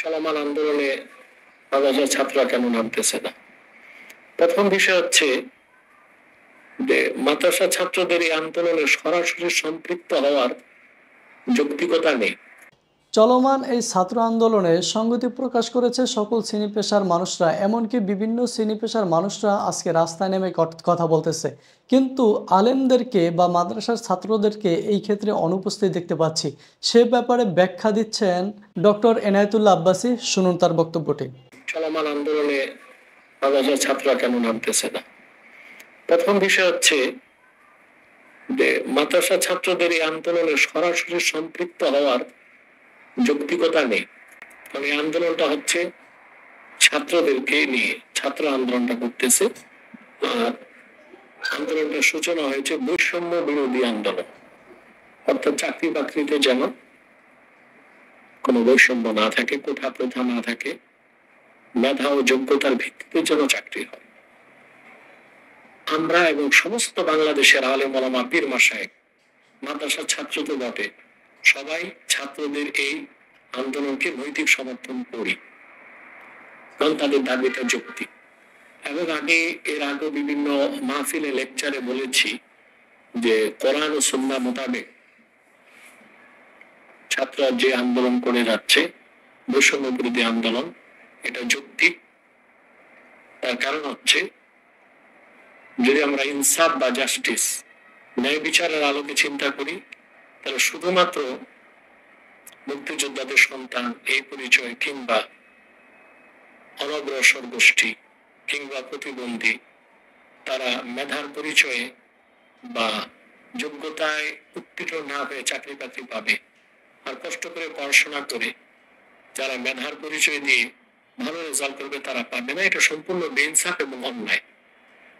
চলমান আন্দোলনে বাংলাদেশের ছাত্ররা কেন নামতেছে না? প্রথম বিষয় হচ্ছে যে মাদ্রাসা ছাত্রদের এই আন্দোলনে সরাসরি সম্পৃক্ত হওয়ার যৌক্তিকতা নেই। চলমান এই ছাত্র আন্দোলনে সংগতি প্রকাশ করেছে সকল শ্রেণী পেশার মানুষরা, এমনকি বিভিন্ন শ্রেণী পেশার মানুষরা আজকে রাস্তায় নেমে কথা বলতেছে, কিন্তু আলেমদেরকে বা মাদ্রাসার ছাত্রদেরকে এই ক্ষেত্রে অনুপস্থিত দেখতে পাচ্ছি। সে ব্যাপারে ব্যাখ্যা দিচ্ছেন ডক্টর এনায়েতুল্লাহ আব্বাসী। শুনুন তার বক্তব্যটি। চলমান আন্দোলনে বাংলাদেশের ছাত্ররা কেন নামতেছে না? প্রথম বিষয় হচ্ছে যে মাদ্রাসা ছাত্রদের এই আন্দোলনে সরাসরি সম্পৃক্ত হওয়ার যৌক্তিকতা নেই। কারণ এই আন্দোলনটা হচ্ছে ছাত্রদেরকে নিয়ে, ছাত্র আন্দোলনটা করতেছে। আর আন্দোলনটার সূচনা হয়েছে বৈষম্য বিরোধী আন্দোলন, অর্থাৎ চাকরি বাকরিতে যেন কোনো বৈষম্য না থাকে, কোঠা প্রথা না থাকে, মেধা ও যোগ্যতার ভিত্তিতে যেন চাকরি হয়। আমরা এবং সমস্ত বাংলাদেশের আলেম ওলামা পীর মাশায়েখ, মাদ্রাসার ছাত্র তো বটে, সবাই ছাত্রদের এই আন্দোলনকে নৈতিক সমর্থন করি, কারণ তাদের দাবিটা যৌক্তিক। এবং এর আগে বিভিন্ন মাহফিলে লেকচারে বলেছি যে কোরআন ও সুন্নাহ মোতাবেক ছাত্ররা যে আন্দোলন করে যাচ্ছে, বৈষম্য বিরোধী আন্দোলন, এটা যৌক্তিক। তার কারণ হচ্ছে যদি আমরা ইনসাফ বা জাস্টিস, ন্যায় বিচারের আলোকে চিন্তা করি, তাহলে শুধুমাত্র মুক্তিযোদ্ধাদের সন্তান এই পরিচয় কিংবা অনগ্রসর গোষ্ঠী কিংবা প্রতিবন্ধী তারা মেধার পরিচয়ে বা যোগ্যতায় উত্তীর্ণ না হয়ে চাকরি বাকরি পাবে, আর কষ্ট করে পড়াশোনা করে যারা মেধার পরিচয় দিয়ে ভালো রেজাল্ট করবে তারা পাবে না। এটা সম্পূর্ণ বেইনসাফ এবং অন্যায়।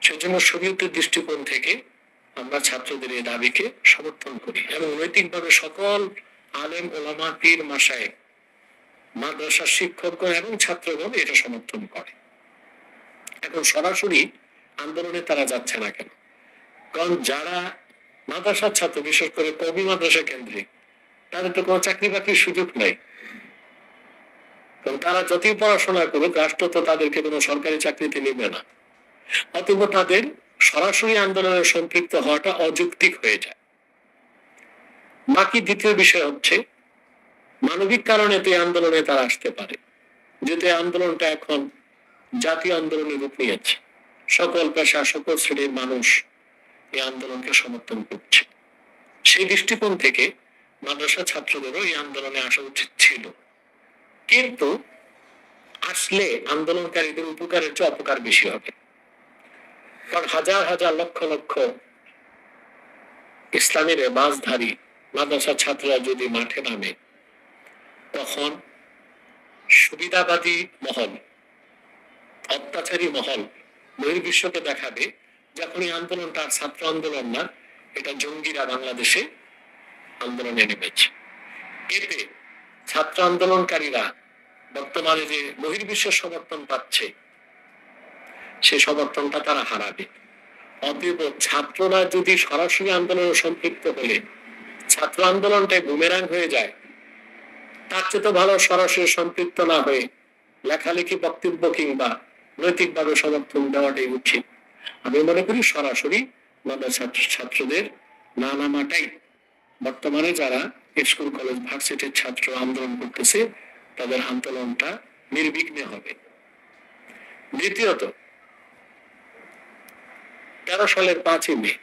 সেজন্য শরীয়তের দৃষ্টিকোণ থেকে আমরা ছাত্রদের এই দাবিকে সমর্থন করি এবং নৈতিকভাবে সকল আলেম ওলামা পীর মাশায়েখ, মাদ্রাসার শিক্ষকগণ এবং ছাত্রগণ এটা সমর্থন করে। এখন সরাসরি আন্দোলনে তারা যাচ্ছে না কেন? কারণ যারা মাদ্রাসার ছাত্র, বিশেষ করে কওমি মাদ্রাসা কেন্দ্রিক, তাদের তো কোনো চাকরি বাকরির সুযোগ নাই। কারণ তারা যতই পড়াশোনা করুক, রাষ্ট্র তো তাদেরকে কোনো সরকারি চাকরিতে নেবে না। অতএব তাদের সরাসরি আন্দোলনে সম্পৃক্ত হওয়াটা অযৌক্তিক হয়ে যায়। বাকি দ্বিতীয় বিষয় হচ্ছে মানবিক কারণে তো এই আন্দোলনে তারা আসতে পারে, যেহেতু এই আন্দোলনটা এখন জাতীয় আন্দোলনের রূপ নিয়েছে। সকল পেশা, সকল শ্রেণীর মানুষ এই আন্দোলনকে সমর্থন করছে। সেই দৃষ্টিকোণ থেকে মাদ্রাসা ছাত্রদেরও এই আন্দোলনে আসা উচিত ছিল, কিন্তু আসলে আন্দোলনকারীদের উপকারের চেয়ে অপকার বেশি হবে। কারণ হাজার হাজার লক্ষ লক্ষ ইসলামের বাসধারী মাদ্রাসা ছাত্ররা যদি মাঠে নামে, তখন সুবিধাবাদী মহল, অত্যাচারী মহল বহির্বিশ্বকে দেখাবে যখন এই আন্দোলনটা ছাত্র আন্দোলন না, এটা জঙ্গিরা বাংলাদেশে আন্দোলনে নেমেছে। এতে ছাত্র আন্দোলনকারীরা বর্তমানে যে বহির্বিশ্বের সমর্থন পাচ্ছে, সে সমর্থনটা তারা হারাবে। অতএব ছাত্ররা যদি সরাসরি আন্দোলনে সম্পৃক্ত হলে ছাত্র আন্দোলনটাই বুমেরাং হয়ে যায়, তার চেয়ে তো ভালো সরাসরি সম্পৃক্ত না হয়ে লেখালেখি, বক্তব্য কিংবা নৈতিকভাবে সমর্থন দেওয়াটাই উচিত। আমি মনে করি সরাসরি মাদ্রাসা ছাত্রদের না নামাটাই বর্তমানে যারা স্কুল কলেজ ভার্সিটির ছাত্র আন্দোলন করতেছে তাদের আন্দোলনটা নির্বিঘ্নে হবে। দ্বিতীয়ত, 13 সালের 5ই মে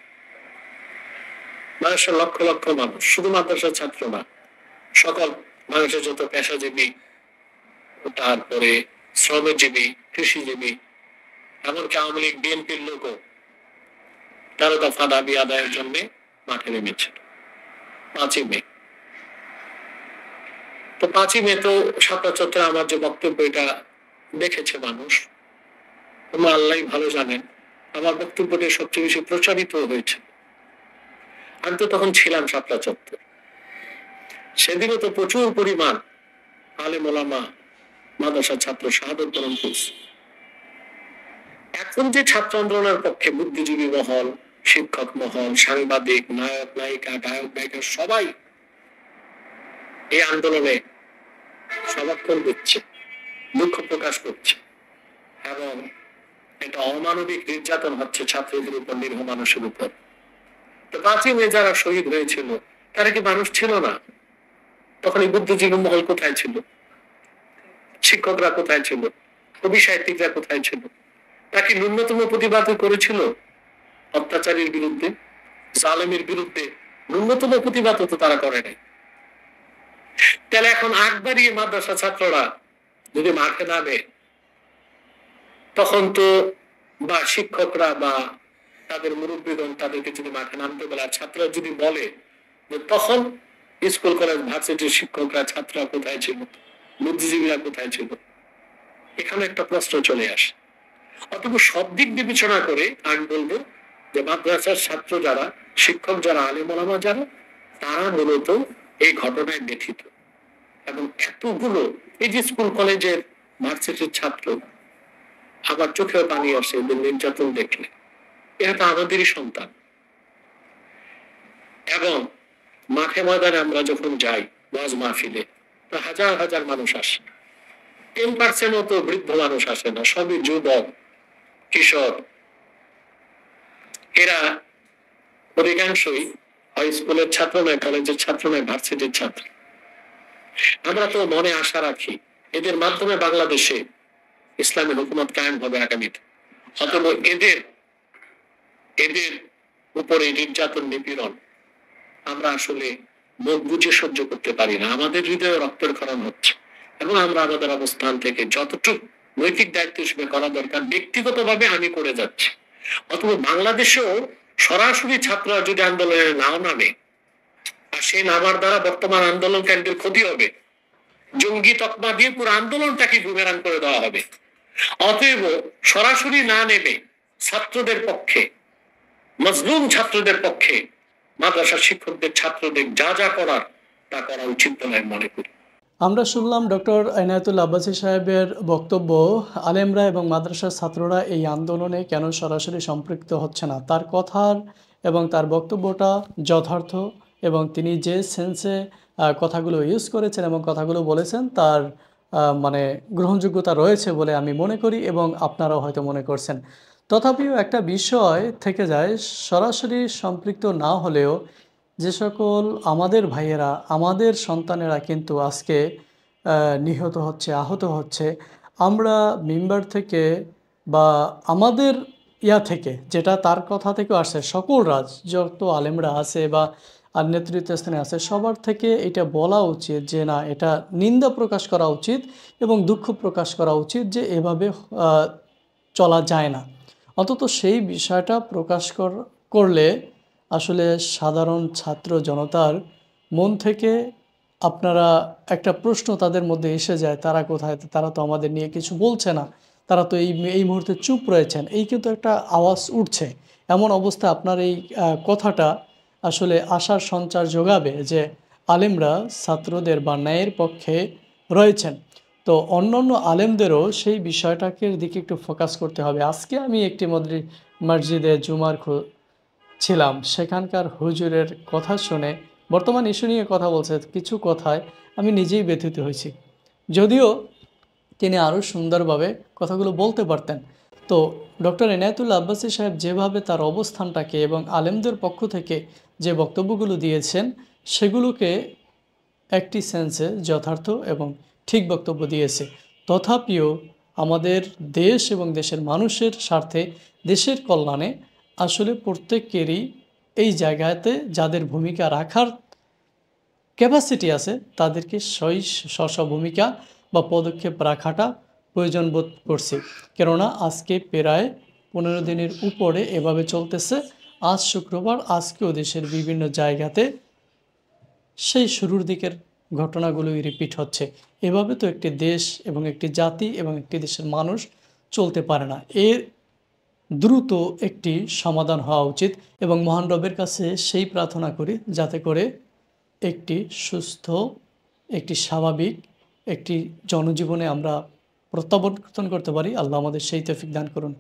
মানুষের লক্ষ লক্ষ মানুষ, শুধু মাদ্রাসার ছাত্র না, সকল মানুষের যত পেশাজীবী, তারপরে শ্রমজীবী, কৃষিজীবী, এমনকি আওয়ামী লীগ বিএনপির লোকও 13 দফা দাবি আদায়ের জন্য মাঠে নেমেছিল 5ই মে। তো 5ই মে তো শাপলা চত্বরে আমার যে বক্তব্য, এটা দেখেছে মানুষ, তোমরা আল্লাহ ভালো জানেন আমার বক্তব্যটি সবচেয়ে বেশি প্রচারিত হয়েছে। আমি তো তখন ছিলাম শাপলা চত্বর। সেদিনও তো প্রচুর পরিমাণ আলেম ওলামা মাদ্রাসা ছাত্র শাহাদত বরণ করছে। এখন যে ছাত্র আন্দোলনের পক্ষে বুদ্ধিজীবী মহল, শিক্ষক মহল, সাংবাদিক, নায়ক নায়িকা, গায়ক গায়িকা সবাই এই আন্দোলনে সমর্থন দিচ্ছে, দুঃখ প্রকাশ করছে, এবং এটা অমানবিক নির্যাতন হচ্ছে ছাত্রদের উপর, নিরীহ মানুষের উপর। তো 5ই মে যারা শহীদ হয়েছিল তারা কি মানুষ ছিল না? তখন এই বুদ্ধিজীবী মহল কোথায় ছিল? শিক্ষকরা কোথায় ছিল? কবি সাহিত্যিকরা কোথায় ছিল? তাকে ন্যূনতম প্রতিবাদ করেছিল অত্যাচারীর বিরুদ্ধে, জালেমের বিরুদ্ধে? ন্যূনতম প্রতিবাদ তো তারা করে নাই। তাহলে এখন আগ বাড়িয়ে মাদ্রাসা ছাত্ররা যদি মাঠে নামে, তখন তো বা শিক্ষকরা বা তাদের মুরব্বীগণ তাদেরকে যদি মাঠে নামতে বলে, আর ছাত্ররা যদি বলে, যে তখন স্কুল কলেজ ভার্সিটির শিক্ষকরা ছাত্ররা কোথায় ছিল, বুদ্ধিজীবীরা কোথায় ছিল? এখানে একটা প্রশ্ন চলে আসে। অথবা সব দিক বিবেচনা করে আমি বলবো যে মাদ্রাসার ছাত্র যারা, শিক্ষক যারা, আলেম ওলামা যারা, তারা মূলত এই ঘটনায় ব্যথিত। এবং এতগুলো এই যে স্কুল কলেজের ভার্সিটির ছাত্র, আবার চোখেও পানি আসে এদের নির্যাতন দেখলে। এরা তো আমাদেরই সন্তান। এবং মাঠে ময়দানে আমরা যখন যাই ওয়াজ মাহফিলে, তো হাজার হাজার মানুষ আসে, 10% তো বৃদ্ধ মানুষ আসে না, সবই যুবক, কিশোর। এরা অধিকাংশই হয় স্কুলের ছাত্র নয়, কলেজের ছাত্র নয়, ভার্সিটির ছাত্র। আমরা তো মনে আশা রাখি এদের মাধ্যমে বাংলাদেশে ইসলামী হুকুমত কায়েম হবে আগামীতে। অথবা এদের উপরে নির্যাতন, নিপীড়ন আমরা আসলে মুখ বুঝে সহ্য করতে পারি না। আমাদের হৃদয়ে রক্তক্ষরণ হচ্ছে, এবং আমরা আমাদের অবস্থান থেকে যতটুকু নৈতিক দায়িত্ব হিসেবে করা দরকার ব্যক্তিগতভাবে আমি করে যাচ্ছি। অথবা বাংলাদেশেও সরাসরি ছাত্ররা যদি আন্দোলনে নাও নামে, আর সেই নামার দ্বারা বর্তমান আন্দোলনকারীদের ক্ষতি হবে, জঙ্গি তকমা দিয়ে পুরো আন্দোলনটাকে বুমেরাং করে দেওয়া হবে। অতএব সরাসরি না নেমে ছাত্রদের পক্ষে, মজলুম ছাত্রদের পক্ষে, মাদ্রাসার শিক্ষকদের, ছাত্রদের যা যা করার তা করা উচিত বলে আমি মনে করি। আমরা শুনলাম ডক্টর এনায়েতুল্লাহ আব্বাসী সাহেবের বক্তব্য। আলেমরা এবং মাদ্রাসার ছাত্ররা এই আন্দোলনে কেন সরাসরি সম্পৃক্ত হচ্ছে না, তার কথার এবং তার বক্তব্যটা যথার্থ, এবং তিনি যে সেন্সে কথাগুলো ইউজ করেছেন এবং কথাগুলো বলেছেন তার মানে গ্রহণযোগ্যতা রয়েছে বলে আমি মনে করি, এবং আপনারাও হয়তো মনে করছেন। তথাপিও একটা বিষয় থেকে যায়, সরাসরি সম্পৃক্ত না হলেও যে সকল আমাদের ভাইয়েরা, আমাদের সন্তানেরা কিন্তু আজকে নিহত হচ্ছে, আহত হচ্ছে, আমরা মিম্বার থেকে বা আমাদের থেকে, যেটা তার কথা থেকে আসছে, সকল যত আলেমরা আছে বা আর নেতৃত্বস্থানে আছে, সবার থেকে এটা বলা উচিত যে না, এটা নিন্দা প্রকাশ করা উচিত এবং দুঃখ প্রকাশ করা উচিত যে এভাবে চলা যায় না। অন্তত সেই বিষয়টা প্রকাশ করলে আসলে সাধারণ ছাত্র জনতার মন থেকে আপনারা একটা প্রশ্ন তাদের মধ্যে এসে যায়, তারা কোথায়? তারা তো আমাদের নিয়ে কিছু বলছে না, তারা তো এই মুহূর্তে চুপ রয়েছেন, এই কিন্তু একটা আওয়াজ উঠছে। এমন অবস্থা আপনার এই কথাটা আসলে আশার সঞ্চার যোগাবে যে আলেমরা ছাত্রদের বা ন্যায়ের পক্ষে রয়েছেন। তো অন্যান্য আলেমদেরও সেই বিষয়টাকে দিকে একটু ফোকাস করতে হবে। আজকে আমি একটি মসজিদে জুমার ছিলাম, সেখানকার হুজুরের কথা শুনে, বর্তমান ইস্যু নিয়ে কথা বলছে, কিছু কথায় আমি নিজেই ব্যথিত হয়েছি। যদিও তিনি আরও সুন্দরভাবে কথাগুলো বলতে পারতেন। তো ডক্টর এনায়েতুল্লাহ আব্বাসী সাহেব যেভাবে তার অবস্থানটাকে এবং আলেমদের পক্ষ থেকে যে বক্তব্যগুলো দিয়েছেন, সেগুলোকে একটি সেন্সে যথার্থ এবং ঠিক বক্তব্য দিয়েছে। তথাপিও আমাদের দেশ এবং দেশের মানুষের স্বার্থে, দেশের কল্যাণে আসলে প্রত্যেকেরই এই জায়গাতে যাদের ভূমিকা রাখার ক্যাপাসিটি আছে, তাদেরকে স্ব ভূমিকা বা পদক্ষেপ রাখাটা প্রয়োজন বোধ করছি। কেননা আজকে প্রায় 15 দিনের উপরে এভাবে চলতেছে। আজ শুক্রবার, আজকেও দেশের বিভিন্ন জায়গাতে সেই শুরুর দিকের ঘটনাগুলোই রিপিট হচ্ছে। এভাবে তো একটি দেশ এবং একটি জাতি এবং একটি দেশের মানুষ চলতে পারে না। এর দ্রুত একটি সমাধান হওয়া উচিত, এবং মহান রবের কাছে সেই প্রার্থনা করি যাতে করে একটি সুস্থ, একটি স্বাভাবিক একটি জনজীবনে আমরা প্রত্যাবর্তন করতে পারি। আল্লাহ আমাদের সেই তৌফিক দান করুন।